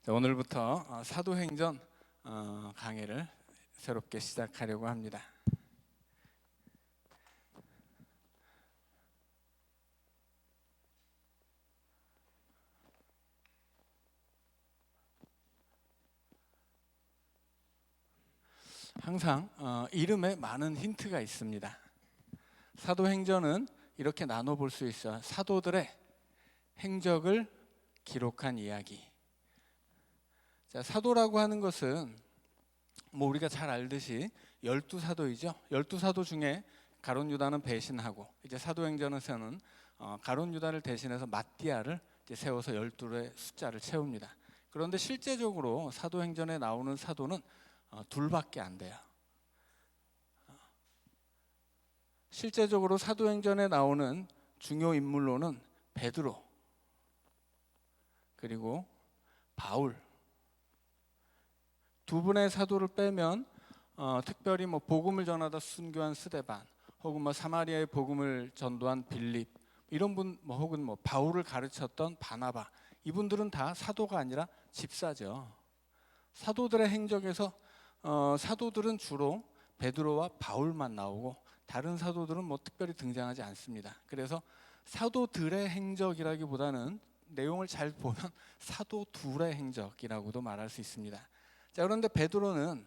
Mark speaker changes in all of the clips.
Speaker 1: 오늘부터 사도행전 강의를 새롭게 시작하려고 합니다. 항상 이름에 많은 힌트가 있습니다. 사도행전은 이렇게 나눠볼 수 있어요. 사도들의 행적을 기록한 이야기. 자, 사도라고 하는 것은 우리가 잘 알듯이 12사도이죠. 12사도 중에 가룟 유다는 배신하고 이제 사도행전에서는 가룟 유다를 대신해서 마띠아를 이제 세워서 12의 숫자를 채웁니다. 그런데 실제적으로 사도행전에 나오는 사도는 둘밖에 안 돼요. 실제적으로 사도행전에 나오는 중요 인물로는 베드로, 그리고 바울, 두 분의 사도를 빼면 특별히 복음을 전하다 순교한 스데반, 혹은 사마리아의 복음을 전도한 빌립, 이런 분, 혹은 바울을 가르쳤던 바나바, 이분들은 다 사도가 아니라 집사죠. 사도들의 행적에서 사도들은 주로 베드로와 바울만 나오고 다른 사도들은 특별히 등장하지 않습니다. 그래서 사도들의 행적이라기보다는 내용을 잘 보면 사도 둘의 행적이라고도 말할 수 있습니다. 자, 그런데 베드로는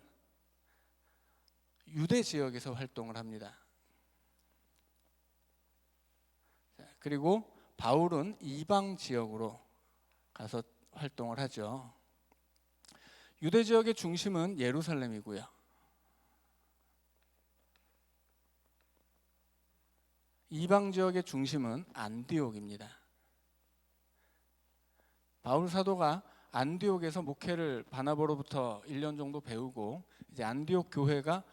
Speaker 1: 유대 지역에서 활동을 합니다. 그리고 바울은 이방 지역으로 가서 활동을 하죠. 유대 지역의 중심은 예루살렘이고요. 이방 지역의 중심은 안디옥입니다. 바울 사도가 안디옥에서 목회를 바나바로부터 1년 정도 배우고 이제 안디옥 교회가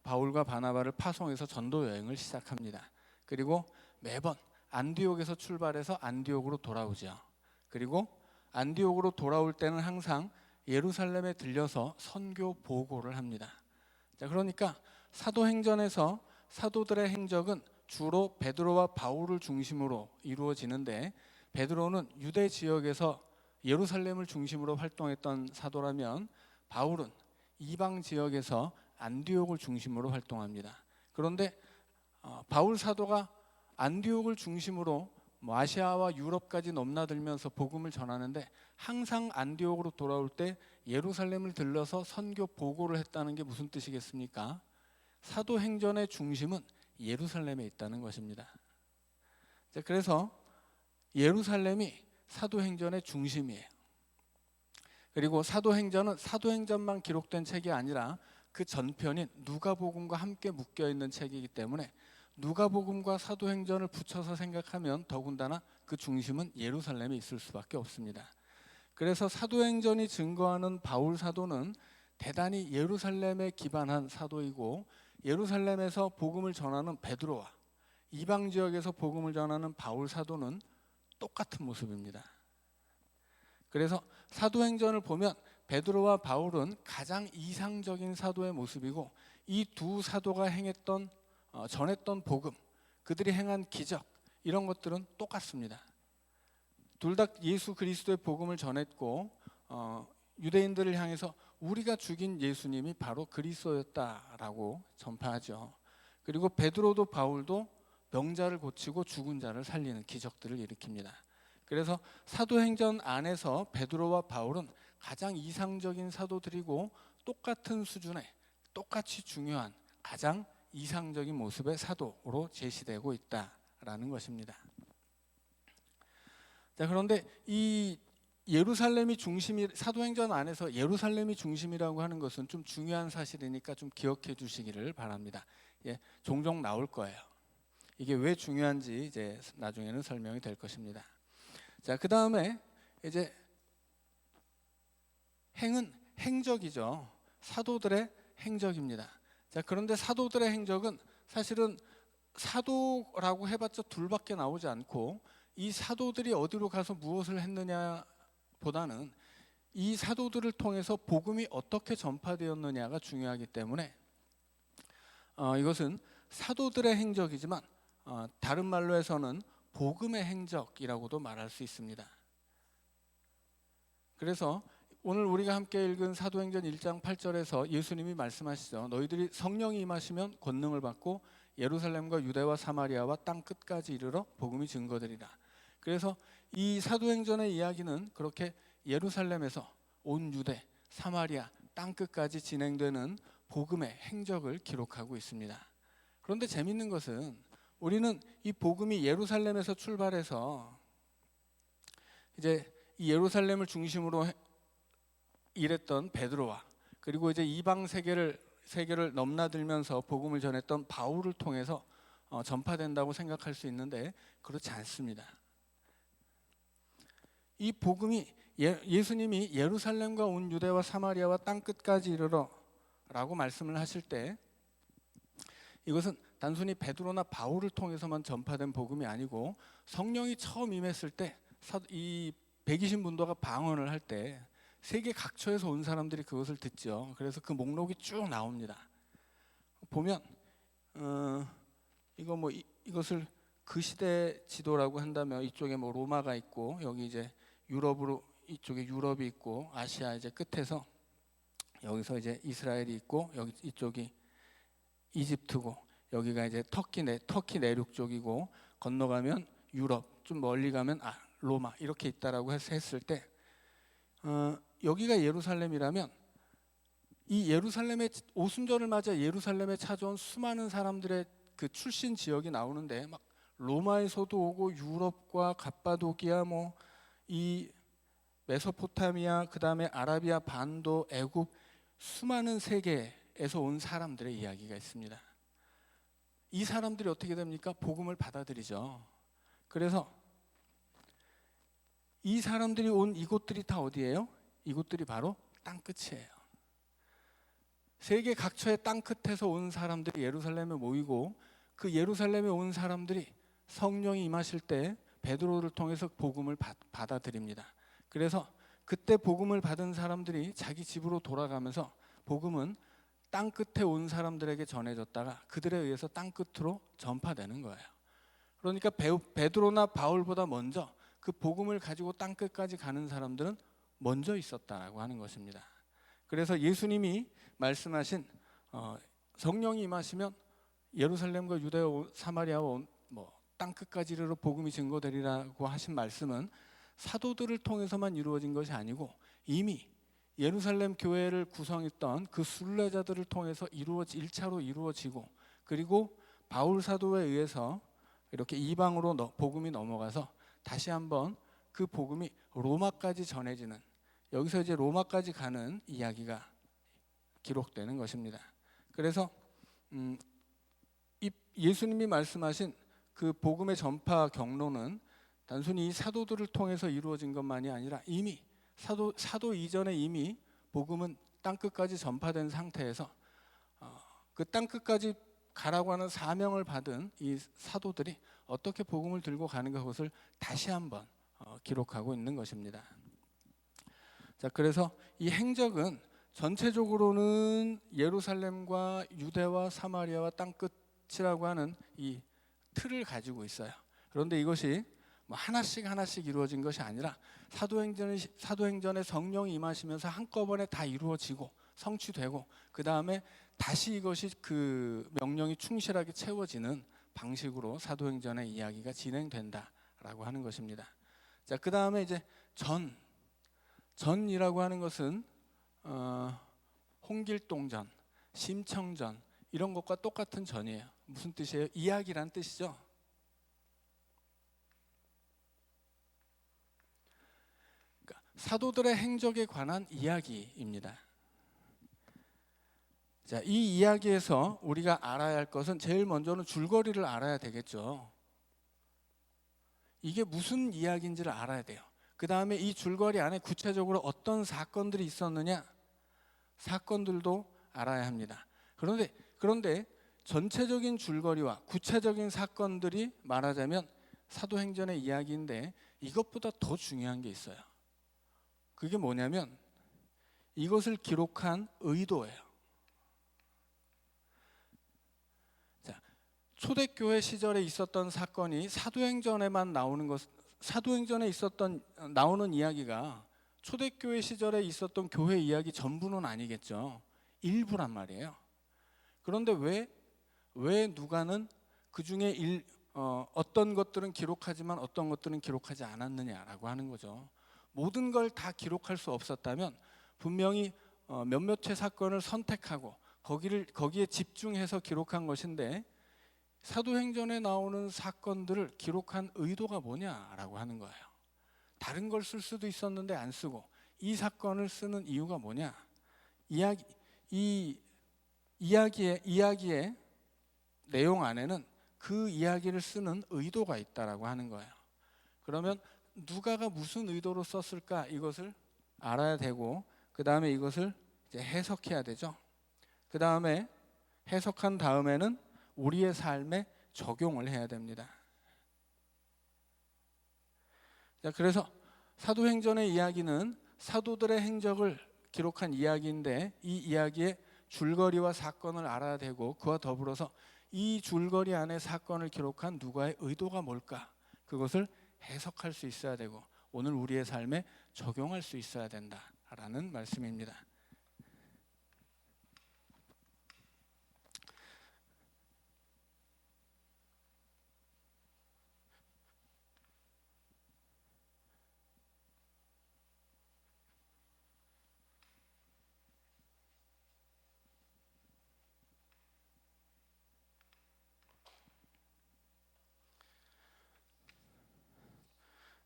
Speaker 1: 바울과 바나바를 파송해서 전도 여행을 시작합니다. 그리고 매번 안디옥에서 출발해서 안디옥으로 돌아오죠. 그리고 안디옥으로 돌아올 때는 항상 예루살렘에 들려서 선교 보고를 합니다. 자, 그러니까 사도행전에서 사도들의 행적은 주로 베드로와 바울을 중심으로 이루어지는데, 베드로는 유대 지역에서 예루살렘을 중심으로 활동했던 사도라면 바울은 이방 지역에서 안디옥을 중심으로 활동합니다. 그런데 바울 사도가 안디옥을 중심으로 아시아와 유럽까지 넘나들면서 복음을 전하는데 항상 안디옥으로 돌아올 때 예루살렘을 들러서 선교 보고를 했다는 게 무슨 뜻이겠습니까? 사도행전의 중심은 예루살렘에 있다는 것입니다. 그래서 예루살렘이 사도행전의 중심이에요. 그리고 사도행전은 사도행전만 기록된 책이 아니라 그 전편인 누가복음과 함께 묶여있는 책이기 때문에 누가복음과 사도행전을 붙여서 생각하면 더군다나 그 중심은 예루살렘에 있을 수밖에 없습니다. 그래서 사도행전이 증거하는 바울 사도는 대단히 예루살렘에 기반한 사도이고, 예루살렘에서 복음을 전하는 베드로와 이방 지역에서 복음을 전하는 바울 사도는 똑같은 모습입니다. 그래서 사도행전을 보면 베드로와 바울은 가장 이상적인 사도의 모습이고, 이 두 사도가 행했던 전했던 복음, 그들이 행한 기적, 이런 것들은 똑같습니다. 둘 다 예수 그리스도의 복음을 전했고 유대인들을 향해서 우리가 죽인 예수님이 바로 그리스도였다라고 전파하죠. 그리고 베드로도 바울도 병자를 고치고 죽은 자를 살리는 기적들을 일으킵니다. 그래서 사도행전 안에서 베드로와 바울은 가장 이상적인 사도들이고 똑같은 수준의 똑같이 중요한 가장 이상적인 모습의 사도로 제시되고 있다라는 것입니다. 자, 그런데 이 예루살렘이 중심이, 사도행전 안에서 예루살렘이 중심이라고 하는 것은 좀 중요한 사실이니까 좀 기억해 주시기를 바랍니다. 종종 나올 거예요. 이게 왜 중요한지 이제 나중에는 설명이 될 것입니다. 자, 그 다음에 이제 행은 행적이죠. 사도들의 행적입니다. 자, 그런데 사도들의 행적은 사실은 사도라고 해봤자 둘밖에 나오지 않고, 이 사도들이 어디로 가서 무엇을 했느냐 보다는 이 사도들을 통해서 복음이 어떻게 전파되었느냐가 중요하기 때문에 이것은 사도들의 행적이지만 다른 말로 해서는 복음의 행적이라고도 말할 수 있습니다. 그래서 오늘 우리가 함께 읽은 사도행전 1장 8절에서 예수님이 말씀하시죠. 너희들이 성령이 임하시면 권능을 받고 예루살렘과 유대와 사마리아와 땅 끝까지 이르러 복음이 증거되리라. 그래서 이 사도행전의 이야기는 그렇게 예루살렘에서 온 유대, 사마리아, 땅 끝까지 진행되는 복음의 행적을 기록하고 있습니다. 그런데 재밌는 것은 우리는 이 복음이 예루살렘에서 출발해서 이제 이 예루살렘을 중심으로 일했던 베드로와 그리고 이제 이방 세계를 넘나들면서 복음을 전했던 바울을 통해서 전파된다고 생각할 수 있는데 그렇지 않습니다. 이 복음이 예수님이 예루살렘과 온 유대와 사마리아와 땅 끝까지 이르러라고 말씀을 하실 때 이것은 단순히 베드로나 바울을 통해서만 전파된 복음이 아니고 성령이 처음 임했을 때 이 120문도가 방언을 할 때 세계 각처에서 온 사람들이 그것을 듣죠. 그래서 그 목록이 쭉 나옵니다. 보면 이것을 그 시대 지도라고 한다면 이쪽에 뭐 로마가 있고 여기 이제 유럽으로 이쪽에 유럽이 있고 아시아 이제 끝에서 여기서 이제 이스라엘이 있고 여기 이쪽이 이집트고 여기가 이제 터키 내륙 쪽이고 건너가면 유럽 좀 멀리 가면 로마 이렇게 있다라고 했을 때 여기가 예루살렘이라면 이 예루살렘의 오순절을 맞아 예루살렘에 찾아온 수많은 사람들의 그 출신 지역이 나오는데 막 로마에서도 오고 유럽과 갑바도기아 뭐 이 메소포타미아 그다음에 아라비아 반도 애굽 수많은 세계에서 온 사람들의 이야기가 있습니다. 이 사람들이 어떻게 됩니까? 복음을 받아들이죠. 그래서 이 사람들이 온 이곳들이 다 어디예요? 이곳들이 바로 땅 끝이에요. 세계 각처의 땅 끝에서 온 사람들이 예루살렘에 모이고 그 예루살렘에 온 사람들이 성령이 임하실 때 베드로를 통해서 복음을 받아들입니다. 그래서 그때 복음을 받은 사람들이 자기 집으로 돌아가면서 복음은 땅 끝에 온 사람들에게 전해졌다가 그들에 의해서 땅 끝으로 전파되는 거예요. 그러니까 베드로나 바울보다 먼저 그 복음을 가지고 땅 끝까지 가는 사람들은 먼저 있었다라고 하는 것입니다. 그래서 예수님이 말씀하신 성령이 임하시면 예루살렘과 유대와 사마리아와 땅 끝까지 이르러 복음이 증거되리라고 하신 말씀은 사도들을 통해서만 이루어진 것이 아니고 이미 예루살렘 교회를 구성했던 그 순례자들을 통해서 1차로 이루어지고 그리고 바울 사도에 의해서 이렇게 이방으로 복음이 넘어가서 다시 한번 그 복음이 로마까지 전해지는 여기서 이제 로마까지 가는 이야기가 기록되는 것입니다. 그래서 예수님이 말씀하신 그 복음의 전파 경로는 단순히 이 사도들을 통해서 이루어진 것만이 아니라 이미 사도 이전에 이미 복음은 땅 끝까지 전파된 상태에서 그 땅 끝까지 가라고 하는 사명을 받은 이 사도들이 어떻게 복음을 들고 가는가 그것을 다시 한번 기록하고 있는 것입니다. 자, 그래서 이 행적은 전체적으로는 예루살렘과 유대와 사마리아와 땅 끝이라고 하는 이 틀을 가지고 있어요. 그런데 이것이 하나씩 이루어진 것이 아니라 사도행전에 성령이 임하시면서 한꺼번에 다 이루어지고 성취되고 그 다음에 다시 이것이 그 명령이 충실하게 채워지는 방식으로 사도행전의 이야기가 진행된다라고 하는 것입니다. 자, 그 다음에 이제 전이라고 하는 것은 홍길동전, 심청전 이런 것과 똑같은 전이에요. 무슨 뜻이에요? 이야기란 뜻이죠. 그러니까 사도들의 행적에 관한 이야기입니다. 자, 이 이야기에서 우리가 알아야 할 것은 제일 먼저는 줄거리를 알아야 되겠죠. 이게 무슨 이야기인지를 알아야 돼요. 그 다음에 이 줄거리 안에 구체적으로 어떤 사건들이 있었느냐 사건들도 알아야 합니다. 그런데 전체적인 줄거리와 구체적인 사건들이 말하자면 사도행전의 이야기인데 이것보다 더 중요한 게 있어요. 그게 뭐냐면 이것을 기록한 의도예요. 자, 초대교회 시절에 있었던 사건이 사도행전에만 나오는 나오는 이야기가 초대교회 시절에 있었던 교회 이야기 전부는 아니겠죠. 일부란 말이에요. 그런데 왜 누가는 그 중에 어떤 것들은 기록하지만 어떤 것들은 기록하지 않았느냐라고 하는 거죠. 모든 걸 다 기록할 수 없었다면 분명히 몇몇의 사건을 선택하고 거기에 집중해서 기록한 것인데, 사도행전에 나오는 사건들을 기록한 의도가 뭐냐라고 하는 거예요. 다른 걸 쓸 수도 있었는데 안 쓰고 이 사건을 쓰는 이유가 뭐냐? 이 이야기의 내용 안에는 그 이야기를 쓰는 의도가 있다라고 하는 거예요. 그러면 누가가 무슨 의도로 썼을까, 이것을 알아야 되고, 그 다음에 이것을 이제 해석해야 되죠. 그 다음에 해석한 다음에는 우리의 삶에 적용을 해야 됩니다. 자, 그래서 사도행전의 이야기는 사도들의 행적을 기록한 이야기인데, 이 이야기의 줄거리와 사건을 알아야 되고, 그와 더불어서 이 줄거리 안에 사건을 기록한 누가의 의도가 뭘까, 그것을 해석할 수 있어야 되고 오늘 우리의 삶에 적용할 수 있어야 된다라는 말씀입니다.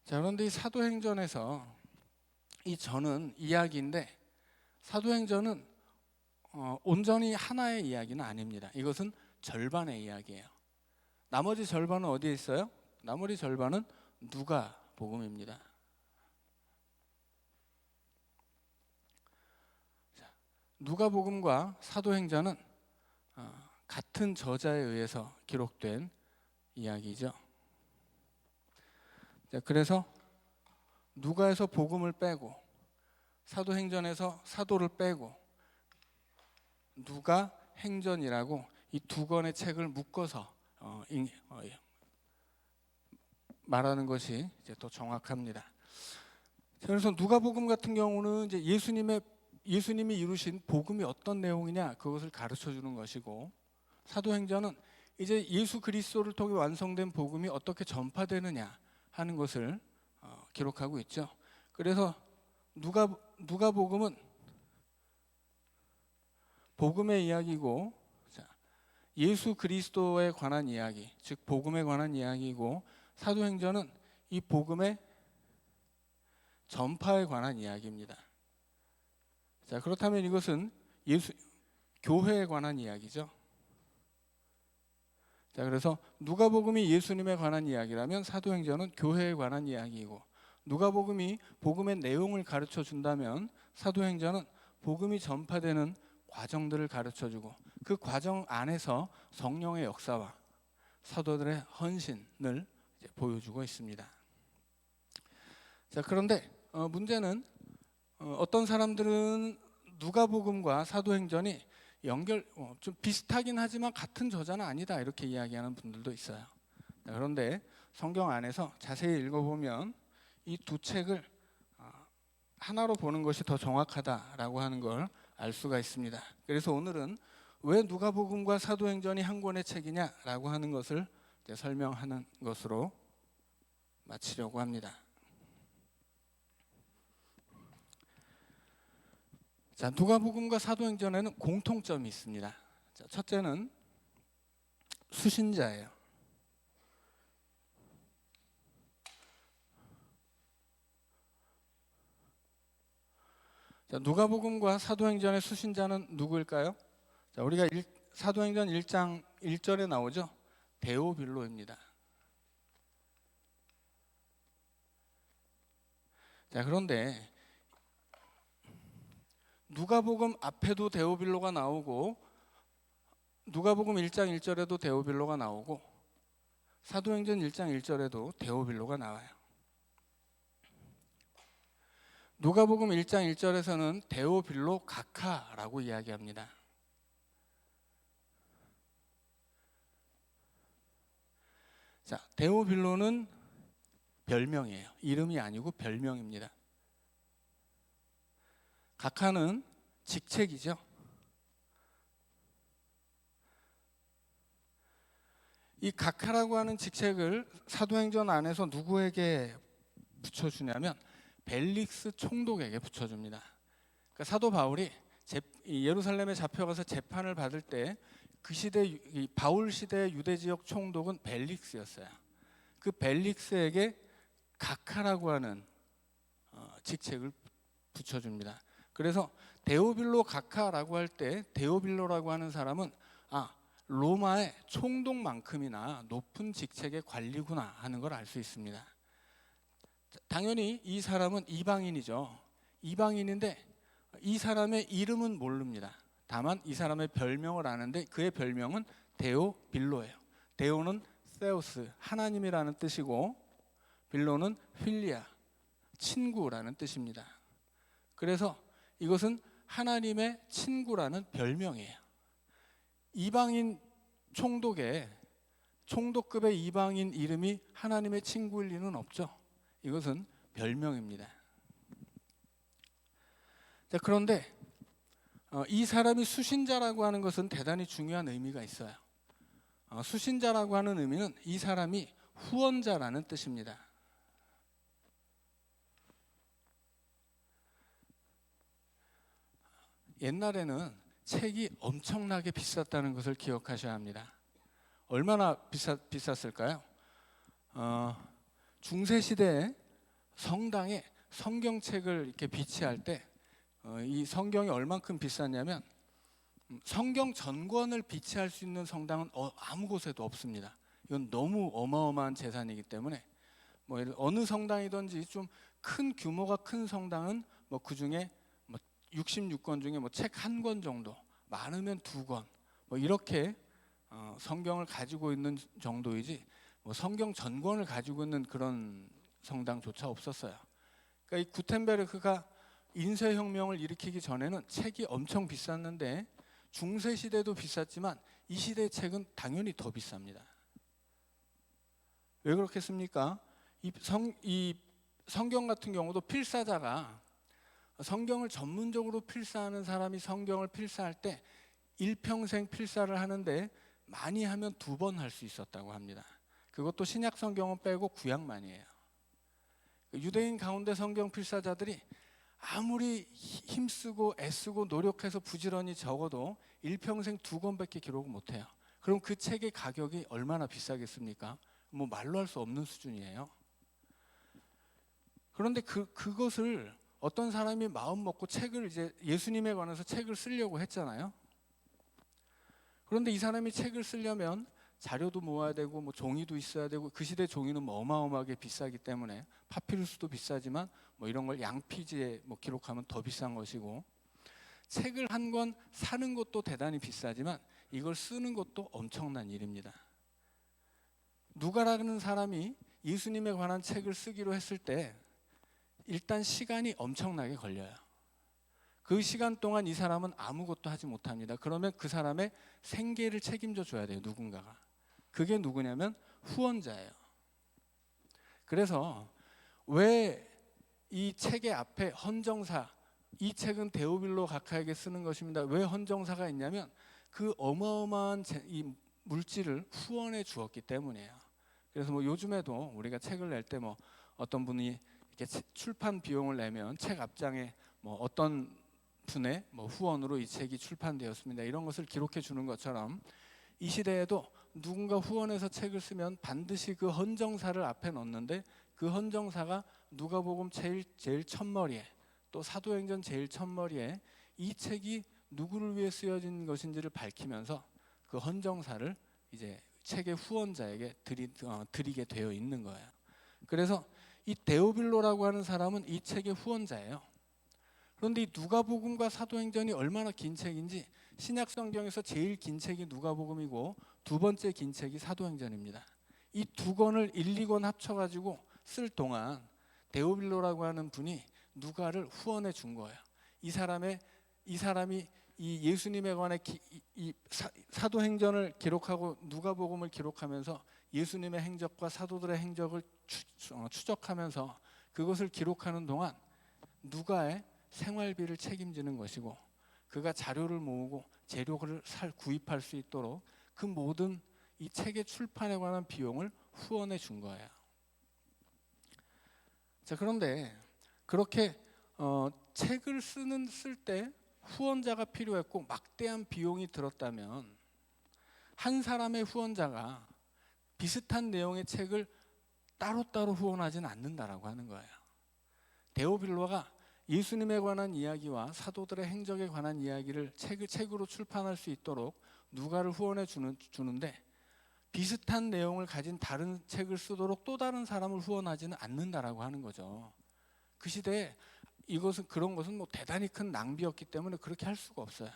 Speaker 1: 자, 그런데 이 사도행전에서 이 저는 이야기인데, 사도행전은 온전히 하나의 이야기는 아닙니다. 이것은 절반의 이야기예요. 나머지 절반은 어디에 있어요? 나머지 절반은 누가복음입니다. 누가복음과 사도행전은 같은 저자에 의해서 기록된 이야기죠. 그래서 누가에서 복음을 빼고 사도행전에서 사도를 빼고 누가 행전이라고 이 두 권의 책을 묶어서 말하는 것이 이제 더 정확합니다. 그래서 누가복음 같은 경우는 이제 예수님이 이루신 복음이 어떤 내용이냐, 그것을 가르쳐 주는 것이고, 사도행전은 이제 예수 그리스도를 통해 완성된 복음이 어떻게 전파되느냐 하는 것을 기록하고 있죠. 그래서 누가복음은 복음의 이야기고, 예수 그리스도에 관한 이야기, 즉 복음에 관한 이야기고, 사도행전은 이 복음의 전파에 관한 이야기입니다. 자, 그렇다면 이것은 교회에 관한 이야기죠. 자, 그래서 누가복음이 예수님에 관한 이야기라면 사도행전은 교회에 관한 이야기이고, 누가복음이 복음의 내용을 가르쳐 준다면 사도행전은 복음이 전파되는 과정들을 가르쳐 주고, 그 과정 안에서 성령의 역사와 사도들의 헌신을 이제 보여주고 있습니다. 자, 그런데 문제는 어떤 사람들은 누가복음과 사도행전이 좀 비슷하긴 하지만 같은 저자는 아니다, 이렇게 이야기하는 분들도 있어요. 그런데 성경 안에서 자세히 읽어보면 이 두 책을 하나로 보는 것이 더 정확하다라고 하는 걸 알 수가 있습니다. 그래서 오늘은 왜 누가복음과 사도행전이 한 권의 책이냐라고 하는 것을 이제 설명하는 것으로 마치려고 합니다. 자, 누가복음과 사도행전에는 공통점이 있습니다. 자, 첫째는 수신자예요. 자, 누가복음과 사도행전의 수신자는 누구일까요? 자, 우리가 사도행전 1장 1절에 나오죠. 데오빌로입니다. 자, 그런데 누가복음 앞에도 데오빌로가 나오고, 누가복음 1장 1절에도 데오빌로가 나오고, 사도행전 1장 1절에도 데오빌로가 나와요. 누가복음 1장 1절에서는 데오빌로 각하라고 이야기합니다. 자, 데오빌로는 별명이에요. 이름이 아니고 별명입니다. 각하는 직책이죠. 이 각하라고 하는 직책을 사도행전 안에서 누구에게 붙여주냐면 벨릭스 총독에게 붙여줍니다. 그러니까 사도 바울이 예루살렘에 잡혀가서 재판을 받을 때 그 시대 바울 시대 유대 지역 총독은 벨릭스였어요. 그 벨릭스에게 각하라고 하는 직책을 붙여줍니다. 그래서 데오빌로 각하라고 할 때 데오빌로라고 하는 사람은 로마의 총독만큼이나 높은 직책의 관리구나 하는 걸 알 수 있습니다. 당연히 이 사람은 이방인이죠. 이방인인데 이 사람의 이름은 모릅니다. 다만 이 사람의 별명을 아는데 그의 별명은 데오빌로예요. 데오는 세우스, 하나님이라는 뜻이고 빌로는 필리아, 친구라는 뜻입니다. 그래서 이것은 하나님의 친구라는 별명이에요. 이방인 총독급의 이방인 이름이 하나님의 친구일 리는 없죠. 이것은 별명입니다. 자, 그런데 이 사람이 수신자라고 하는 것은 대단히 중요한 의미가 있어요. 수신자라고 하는 의미는 이 사람이 후원자라는 뜻입니다. 옛날에는 책이 엄청나게 비쌌다는 것을 기억하셔야 합니다. 얼마나 비쌌을까요? 중세 시대에 성당에 성경책을 이렇게 비치할 때 이 성경이 얼만큼 비쌌냐면 성경 전권을 비치할 수 있는 성당은 아무 곳에도 없습니다. 이건 너무 어마어마한 재산이기 때문에 어느 성당이든지 좀 큰 규모가 큰 성당은 그 중에 66권 중에 책 한 권 정도, 많으면 2권 이렇게 성경을 가지고 있는 정도이지 성경 전권을 가지고 있는 그런 성당조차 없었어요. 그러니까 이 구텐베르크가 인쇄혁명을 일으키기 전에는 책이 엄청 비쌌는데 중세 시대도 비쌌지만 이 시대의 책은 당연히 더 비쌉니다. 왜 그렇겠습니까? 이 성경 같은 경우도 필사자가 성경을 전문적으로 필사하는 사람이 성경을 필사할 때 일평생 필사를 하는데 많이 하면 2번 할 수 있었다고 합니다. 그것도 신약 성경은 빼고 구약만이에요. 유대인 가운데 성경 필사자들이 아무리 힘쓰고 애쓰고 노력해서 부지런히 적어도 일평생 2권밖에 기록을 못해요. 그럼 그 책의 가격이 얼마나 비싸겠습니까? 말로 할 수 없는 수준이에요. 그런데 그것을 어떤 사람이 마음 먹고 책을 이제 예수님에 관해서 책을 쓰려고 했잖아요. 그런데 이 사람이 책을 쓰려면 자료도 모아야 되고 종이도 있어야 되고 그 시대 종이는 어마어마하게 비싸기 때문에 파피루스도 비싸지만 이런 걸 양피지에 기록하면 더 비싼 것이고 책을 한 권 사는 것도 대단히 비싸지만 이걸 쓰는 것도 엄청난 일입니다. 누가라는 사람이 예수님에 관한 책을 쓰기로 했을 때 일단 시간이 엄청나게 걸려요. 그 시간 동안 이 사람은 아무것도 하지 못합니다. 그러면 그 사람의 생계를 책임져 줘야 돼요, 누군가가. 그게 누구냐면 후원자예요. 그래서 왜 이 책의 앞에 헌정사, 이 책은 데오빌로 각하에게 쓰는 것입니다. 왜 헌정사가 있냐면 그 어마어마한 이 물질을 후원해 주었기 때문이에요. 그래서 요즘에도 우리가 책을 낼 때 어떤 분이 이렇게 출판 비용을 내면 책 앞장에 어떤 분의 후원으로 이 책이 출판되었습니다. 이런 것을 기록해 주는 것처럼 이 시대에도 누군가 후원해서 책을 쓰면 반드시 그 헌정사를 앞에 넣는데 그 헌정사가 누가복음 제일 첫머리에 또 사도행전 제일 첫머리에 이 책이 누구를 위해 쓰여진 것인지를 밝히면서 그 헌정사를 이제 책의 후원자에게 드리게 되어 있는 거예요. 그래서 이 데오빌로라고 하는 사람은 이 책의 후원자예요. 그런데 이 누가복음과 사도행전이 얼마나 긴 책인지 신약 성경에서 제일 긴 책이 누가복음이고 2번째 긴 책이 사도행전입니다. 이 2권을 1, 2권 합쳐가지고 쓸 동안 데오빌로라고 하는 분이 누가를 후원해 준 거예요. 이 사람이 이 예수님에 관해 사도행전을 기록하고 누가복음을 기록하면서 예수님의 행적과 사도들의 행적을 추적하면서 그것을 기록하는 동안 누가의 생활비를 책임지는 것이고, 그가 자료를 모으고 재료를 구입할 수 있도록 그 모든 이 책의 출판에 관한 비용을 후원해 준 거예요. 자, 그런데 그렇게 책을 쓸 때 후원자가 필요했고 막대한 비용이 들었다면 한 사람의 후원자가 비슷한 내용의 책을 따로따로 후원하지는 않는다라고 하는 거예요. 데오빌로가 예수님에 관한 이야기와 사도들의 행적에 관한 이야기를 책으로 출판할 수 있도록 누가를 후원해 주는데 비슷한 내용을 가진 다른 책을 쓰도록 또 다른 사람을 후원하지는 않는다라고 하는 거죠. 그 시대에 그런 것은 뭐 대단히 큰 낭비였기 때문에 그렇게 할 수가 없어요.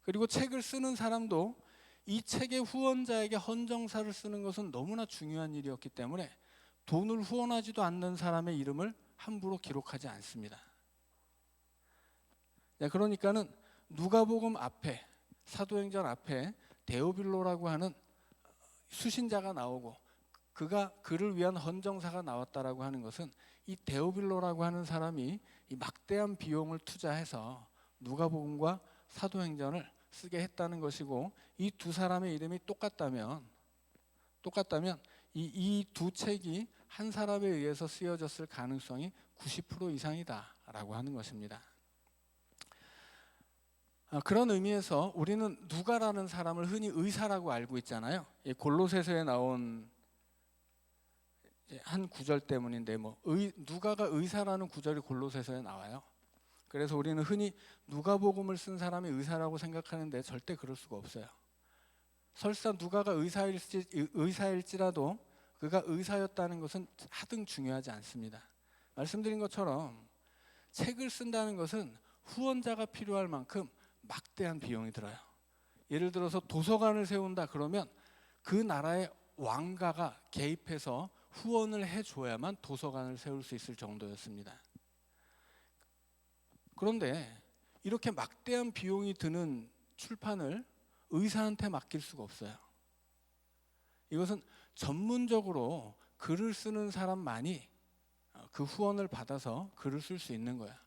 Speaker 1: 그리고 책을 쓰는 사람도 이 책의 후원자에게 헌정사를 쓰는 것은 너무나 중요한 일이었기 때문에 돈을 후원하지도 않는 사람의 이름을 함부로 기록하지 않습니다. 그러니까는 누가복음 앞에, 사도행전 앞에 데오빌로라고 하는 수신자가 나오고 그가 그를 위한 헌정사가 나왔다라고 하는 것은 이 데오빌로라고 하는 사람이 이 막대한 비용을 투자해서 누가복음과 사도행전을 쓰게 했다는 것이고, 이 두 사람의 이름이 똑같다면 이 두 책이 한 사람에 의해서 쓰여졌을 가능성이 90% 이상이다라고 하는 것입니다. 그런 의미에서 우리는 누가라는 사람을 흔히 의사라고 알고 있잖아요. 골로새서에 나온 한 구절 때문인데 누가가 의사라는 구절이 골로새서에 나와요. 그래서 우리는 흔히 누가복음을 쓴 사람이 의사라고 생각하는데 절대 그럴 수가 없어요. 설사 누가가 의사일지라도 그가 의사였다는 것은 하등 중요하지 않습니다. 말씀드린 것처럼 책을 쓴다는 것은 후원자가 필요할 만큼 막대한 비용이 들어요. 예를 들어서 도서관을 세운다 그러면 그 나라의 왕가가 개입해서 후원을 해줘야만 도서관을 세울 수 있을 정도였습니다. 그런데 이렇게 막대한 비용이 드는 출판을 의사한테 맡길 수가 없어요. 이것은 전문적으로 글을 쓰는 사람만이 그 후원을 받아서 글을 쓸 수 있는 거야.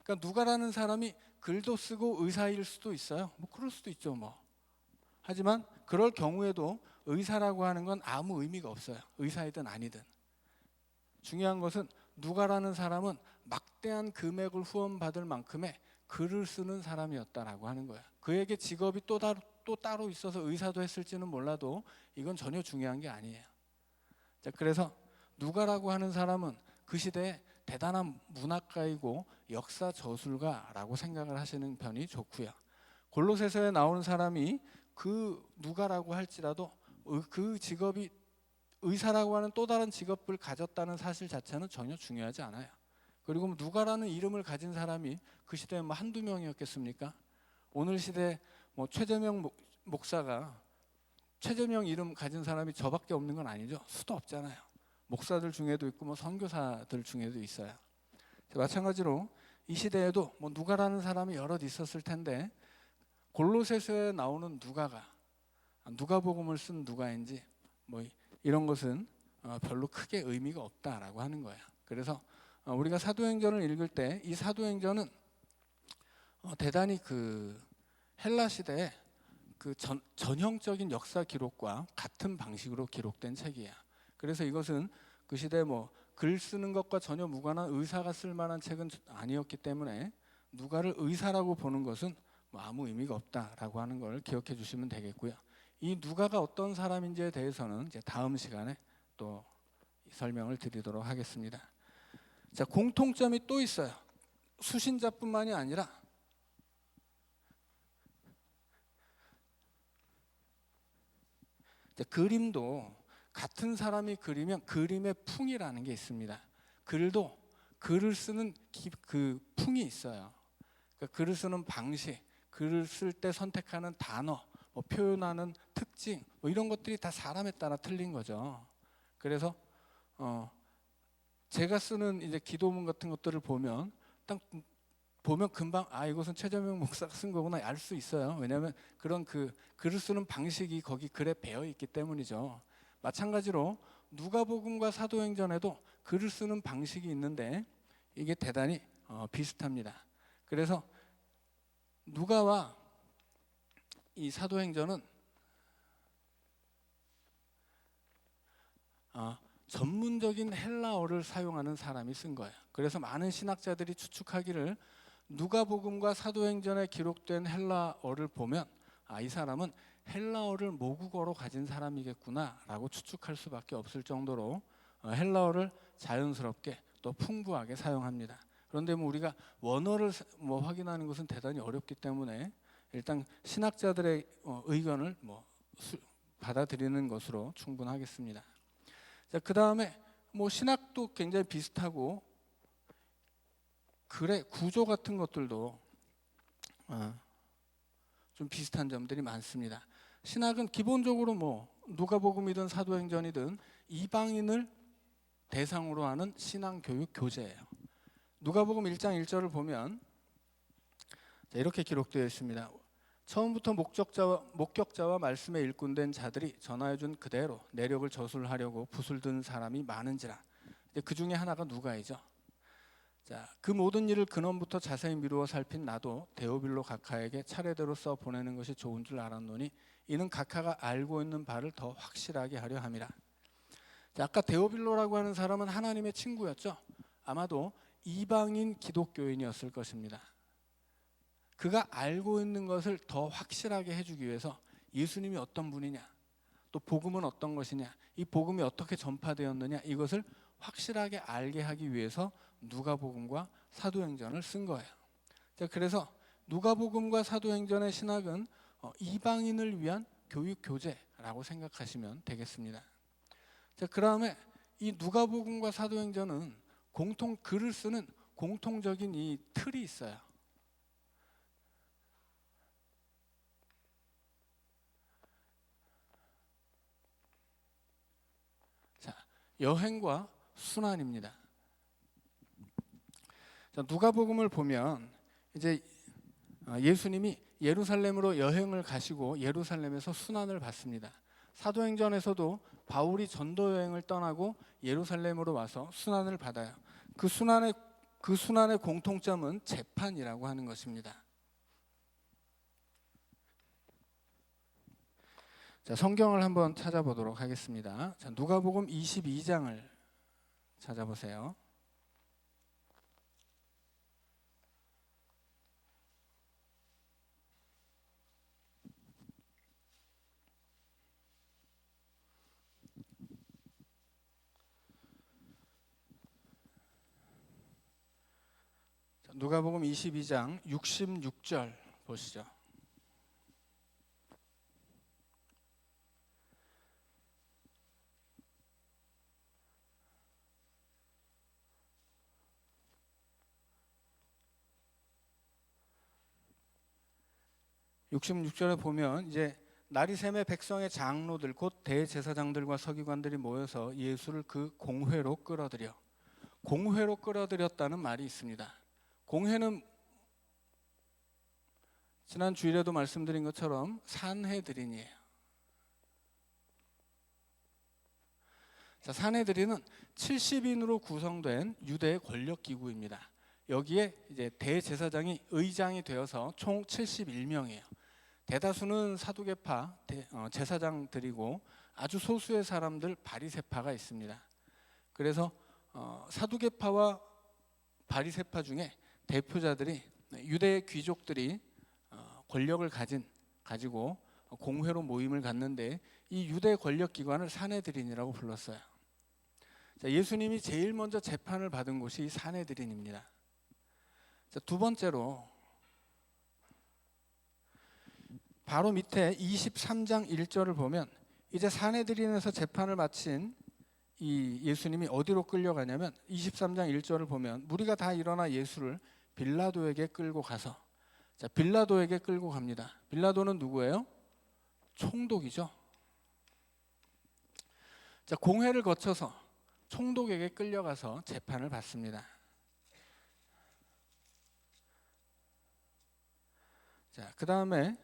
Speaker 1: 그러니까 누가라는 사람이 글도 쓰고 의사일 수도 있어요. 그럴 수도 있죠. 하지만 그럴 경우에도 의사라고 하는 건 아무 의미가 없어요. 의사이든 아니든. 중요한 것은 누가라는 사람은 막대한 금액을 후원받을 만큼의 글을 쓰는 사람이었다라고 하는 거예요. 그에게 직업이 또 따로 있어서 의사도 했을지는 몰라도 이건 전혀 중요한 게 아니에요. 자, 그래서 누가라고 하는 사람은 그 시대에 대단한 문학가이고 역사 저술가라고 생각을 하시는 편이 좋고요. 골로새서에 나오는 사람이 그 누가라고 할지라도 그 직업이 의사라고 하는 또 다른 직업을 가졌다는 사실 자체는 전혀 중요하지 않아요. 그리고 누가라는 이름을 가진 사람이 그 시대에 한두 명이었겠습니까? 오늘 시대 최재명 목사가 최재명 이름 가진 사람이 저밖에 없는 건 아니죠. 수도 없잖아요. 목사들 중에도 있고 선교사들 중에도 있어요. 마찬가지로 이 시대에도 누가라는 사람이 여럿 있었을 텐데 골로새서에 나오는 누가가 누가복음을 쓴 누가인지 이런 것은 별로 크게 의미가 없다라고 하는 거예요. 그래서 우리가 사도행전을 읽을 때 이 사도행전은 대단히 그 헬라 시대에 그 전형적인 역사 기록과 같은 방식으로 기록된 책이에요. 그래서 이것은 그 시대에 글 쓰는 것과 전혀 무관한 의사가 쓸 만한 책은 아니었기 때문에 누가를 의사라고 보는 것은 아무 의미가 없다라고 하는 걸 기억해 주시면 되겠고요. 이 누가가 어떤 사람인지에 대해서는 이제 다음 시간에 또 설명을 드리도록 하겠습니다. 자, 공통점이 또 있어요. 수신자뿐만이 아니라 그림도 같은 사람이 그리면 그림의 풍이라는 게 있습니다. 글도 글을 쓰는 그 풍이 있어요. 그러니까 글을 쓰는 방식, 글을 쓸 때 선택하는 단어, 표현하는 특징, 이런 것들이 다 사람에 따라 틀린 거죠. 그래서 제가 쓰는 이제 기도문 같은 것들을 보면 딱 보면 금방 이것은 최재명 목사가 쓴 거구나 알 수 있어요. 왜냐하면 그런 글을 쓰는 방식이 거기 글에 배어 있기 때문이죠. 마찬가지로 누가복음과 사도행전에도 글을 쓰는 방식이 있는데 이게 대단히 비슷합니다. 그래서 누가와 이 사도행전은 전문적인 헬라어를 사용하는 사람이 쓴 거예요. 그래서 많은 신학자들이 추측하기를 누가복음과 사도행전에 기록된 헬라어를 보면 이 사람은 헬라어를 모국어로 가진 사람이겠구나라고 추측할 수밖에 없을 정도로 헬라어를 자연스럽게 또 풍부하게 사용합니다. 그런데 우리가 원어를 확인하는 것은 대단히 어렵기 때문에 일단 신학자들의 의견을 받아들이는 것으로 충분하겠습니다. 자, 그 다음에 신학도 굉장히 비슷하고 글의 구조 같은 것들도 좀 비슷한 점들이 많습니다. 신학은 기본적으로 누가복음이든 사도행전이든 이방인을 대상으로 하는 신앙교육 교재예요. 누가복음 1장 1절을 보면 이렇게 기록되어 있습니다. 처음부터 목격자와 말씀에 일꾼된 자들이 전하여준 그대로 내력을 저술하려고 붓을 든 사람이 많은지라. 그 중에 하나가 누가이죠. 자, 그 모든 일을 근원부터 자세히 미루어 살핀 나도 데오빌로 각하에게 차례대로 써 보내는 것이 좋은 줄 알았노니 이는 각하가 알고 있는 바를 더 확실하게 하려 함이라. 자, 아까 데오빌로라고 하는 사람은 하나님의 친구였죠. 아마도 이방인 기독교인이었을 것입니다. 그가 알고 있는 것을 더 확실하게 해주기 위해서 예수님이 어떤 분이냐, 또 복음은 어떤 것이냐, 이 복음이 어떻게 전파되었느냐, 이것을 확실하게 알게 하기 위해서 누가복음과 사도행전을 쓴 거예요. 자, 그래서 누가복음과 사도행전의 신학은 이방인을 위한 교육 교재라고 생각하시면 되겠습니다. 자, 그 다음에 이 누가복음과 사도행전은 글을 쓰는 공통적인 이 틀이 있어요. 자, 여행과 순환입니다. 자, 누가복음을 보면 이제 예수님이 예루살렘으로 여행을 가시고 예루살렘에서 순환을 받습니다. 사도행전에서도 바울이 전도 여행을 떠나고 예루살렘으로 와서 순환을 받아요. 그 순환의 공통점은 재판이라고 하는 것입니다. 자, 성경을 한번 찾아보도록 하겠습니다. 자, 누가복음 22장을 찾아보세요. 누가복음 22장 66절 보시죠. (66절에) 보면 이제 나리샘의 백성의 장로들 곧 대제사장들과 서기관들이 모여서 예수를 그 공회로 끌어들였다는 말이 있습니다. 공회는 지난 주일에도 말씀드린 것처럼 산헤드린이에요. 자, 산헤드린은 70인으로 구성된 유대의 권력 기구입니다. 여기에 이제 대제사장이 의장이 되어서 총 71명이에요. 대다수는 사두개파 제사장들이고 아주 소수의 사람들 바리새파가 있습니다. 그래서 사두개파와 바리새파 중에 대표자들이 유대 귀족들이 권력을 가지고 공회로 모임을 갖는데 이 유대 권력 기관을 산헤드린이라고 불렀어요. 자, 예수님이 제일 먼저 재판을 받은 곳이 산헤드린입니다. 자, 두 번째로 바로 밑에 23장 1절을 보면 이제 산헤드린에서 재판을 마친 이 예수님이 어디로 끌려가냐면 23장 1절을 보면 무리가 다 일어나 예수를 빌라도에게 끌고 가서, 자, 빌라도에게 끌고 갑니다. 빌라도는 누구예요? 총독이죠. 자, 공회를 거쳐서 총독에게 끌려가서 재판을 받습니다. 자, 그 다음에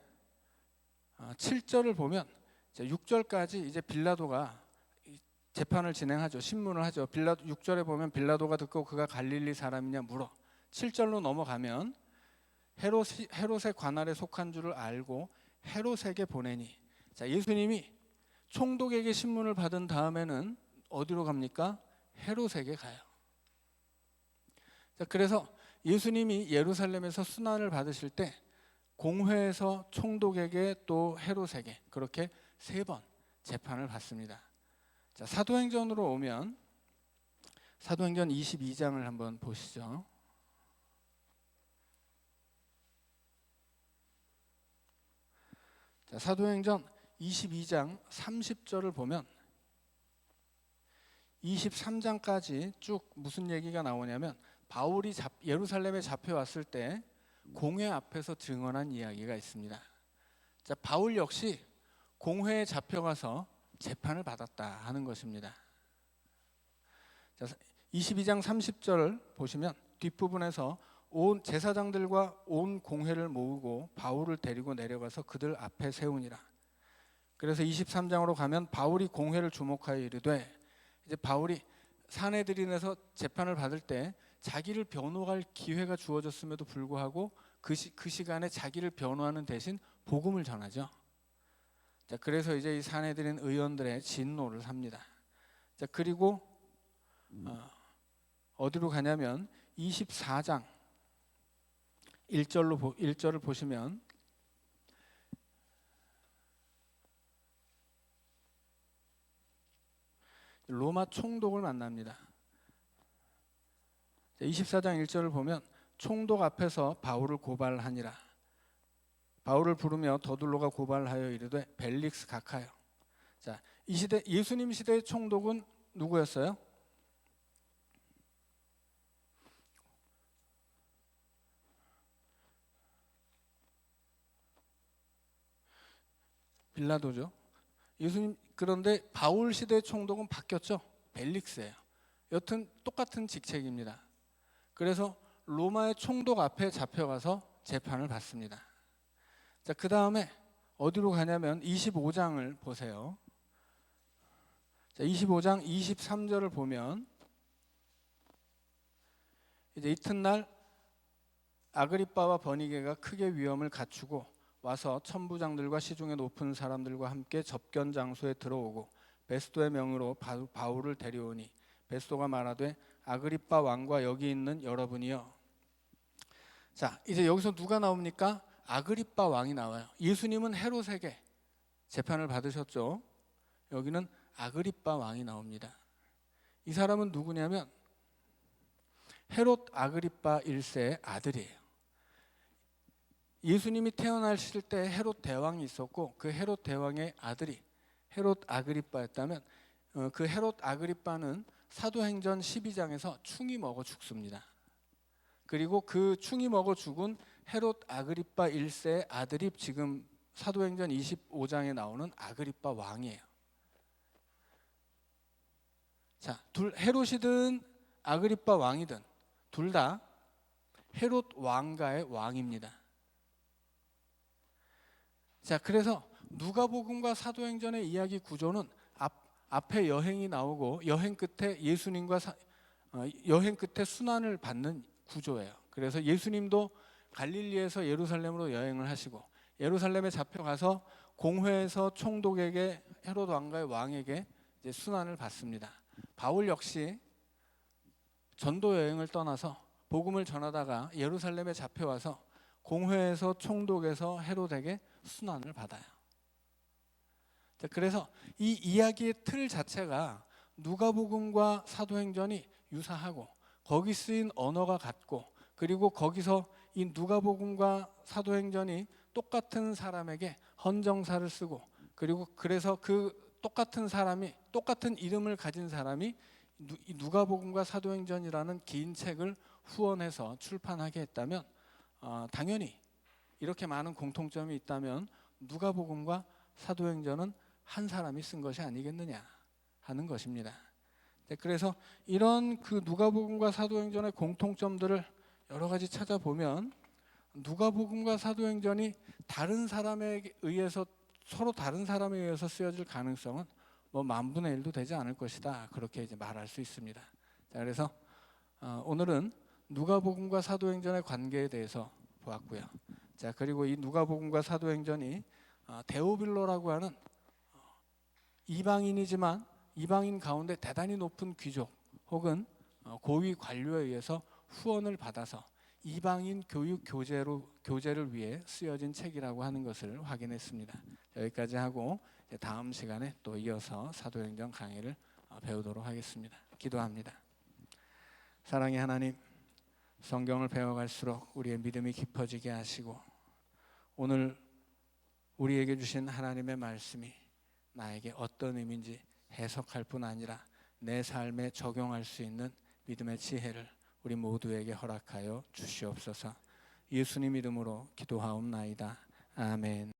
Speaker 1: 7절을 보면 6절까지 이제 빌라도가 재판을 진행하죠. 신문을 하죠. 6절에 보면 빌라도가 듣고 그가 갈릴리 사람이냐 물어. 7절로 넘어가면 헤롯의 관할에 속한 줄을 알고 헤롯에게 보내니. 자, 예수님이 총독에게 신문을 받은 다음에는 어디로 갑니까? 헤롯에게 가요. 자, 그래서 예수님이 예루살렘에서 순환을 받으실 때 공회에서 총독에게 또 헤롯에게 그렇게 3번 재판을 받습니다. 자, 사도행전으로 오면 사도행전 22장을 한번 보시죠. 자, 사도행전 22장 30절을 보면 23장까지 쭉 무슨 얘기가 나오냐면 바울이 예루살렘에 잡혀왔을 때 공회 앞에서 증언한 이야기가 있습니다. 자, 바울 역시 공회에 잡혀가서 재판을 받았다 하는 것입니다. 자, 22장 30절을 보시면 뒷부분에서 온 제사장들과 온 공회를 모으고 바울을 데리고 내려가서 그들 앞에 세우니라. 그래서 23장으로 가면 바울이 공회를 주목하여 이르되, 이제 바울이 산헤드린에서 재판을 받을 때 자기를 변호할 기회가 주어졌음에도 불구하고 그 시간에 자기를 변호하는 대신 복음을 전하죠. 자, 그래서 이제 이 산헤드린 의원들의 진노를 삽니다. 자, 그리고 어디로 가냐면 24장 1절을 보시면 로마 총독을 만납니다. 24장 1절을 보면 총독 앞에서 바울을 고발하니라. 바울을 부르며 더둘로가 고발하여 이르되 벨릭스 각하여. 자, 이 시대 예수님 시대의 총독은 누구였어요? 빌라도죠. 예수님, 그런데 바울 시대의 총독은 바뀌었죠. 벨릭스예요. 여튼 똑같은 직책입니다. 그래서 로마의 총독 앞에 잡혀가서 재판을 받습니다. 자, 그 다음에 어디로 가냐면 25장을 보세요. 자, 25장 23절을 보면 이제 이튿날 아그리빠와 버니게가 크게 위험을 갖추고 와서 천부장들과 시중에 높은 사람들과 함께 접견 장소에 들어오고 베스도의 명으로 바울을 데려오니 베스도가 말하되 아그리빠 왕과 여기 있는 여러분이여. 자, 이제 여기서 누가 나옵니까? 아그리빠 왕이 나와요. 예수님은 헤롯에게 재판을 받으셨죠. 여기는 아그리빠 왕이 나옵니다. 이 사람은 누구냐면 헤롯 아그리빠 1세의 아들이에요. 예수님이 태어나실 때 헤롯 대왕이 있었고 그 헤롯 대왕의 아들이 헤롯 아그리빠였다면 그 헤롯 아그리빠는 사도행전 12장에서 충이 먹어 죽습니다. 그리고 그 충이 먹어 죽은 헤롯 아그리빠 1세의 아들이 지금 사도행전 25장에 나오는 아그리빠 왕이에요. 자, 헤롯이든 아그리빠 왕이든 둘 다 헤롯 왕가의 왕입니다. 자, 그래서 누가복음과 사도행전의 이야기 구조는 앞에 여행이 나오고 여행 끝에 예수님과 여행 끝에 순환을 받는 구조예요. 그래서 예수님도 갈릴리에서 예루살렘으로 여행을 하시고 예루살렘에 잡혀가서 공회에서 총독에게 헤롯 왕가의 왕에게 이제 순환을 받습니다. 바울 역시 전도 여행을 떠나서 복음을 전하다가 예루살렘에 잡혀와서 공회에서 총독에서 헤롯에게 순환을 받아요. 자, 그래서 이 이야기의 틀 자체가 누가복음과 사도행전이 유사하고 거기 쓰인 언어가 같고 그리고 거기서 이 누가복음과 사도행전이 똑같은 사람에게 헌정사를 쓰고 그리고 그래서 그 똑같은 사람이 똑같은 이름을 가진 사람이 누가복음과 사도행전이라는 긴 책을 후원해서 출판하게 했다면 당연히 이렇게 많은 공통점이 있다면 누가복음과 사도행전은 한 사람이 쓴 것이 아니겠느냐 하는 것입니다. 그래서 이런 그 누가복음과 사도행전의 공통점들을 여러 가지 찾아보면 누가복음과 사도행전이 다른 사람에 의해서 서로 다른 사람에 의해서 쓰여질 가능성은 뭐 10,000분의 1도 되지 않을 것이다. 그렇게 이제 말할 수 있습니다. 자, 그래서 오늘은 누가복음과 사도행전의 관계에 대해서 보았고요. 자, 그리고 이 누가복음과 사도행전이 데오빌로라고 하는 이방인이지만 이방인 가운데 대단히 높은 귀족 혹은 고위 관료에 의해서 후원을 받아서 이방인 교육 교제를 위해 쓰여진 책이라고 하는 것을 확인했습니다. 여기까지 하고 다음 시간에 또 이어서 사도행전 강의를 배우도록 하겠습니다. 기도합니다. 사랑의 하나님, 성경을 배워갈수록 우리의 믿음이 깊어지게 하시고 오늘 우리에게 주신 하나님의 말씀이 나에게 어떤 의미인지 해석할 뿐 아니라 내 삶에 적용할 수 있는 믿음의 지혜를 우리 모두에게 허락하여 주시옵소서. 예수님 이름으로 기도하옵나이다. 아멘.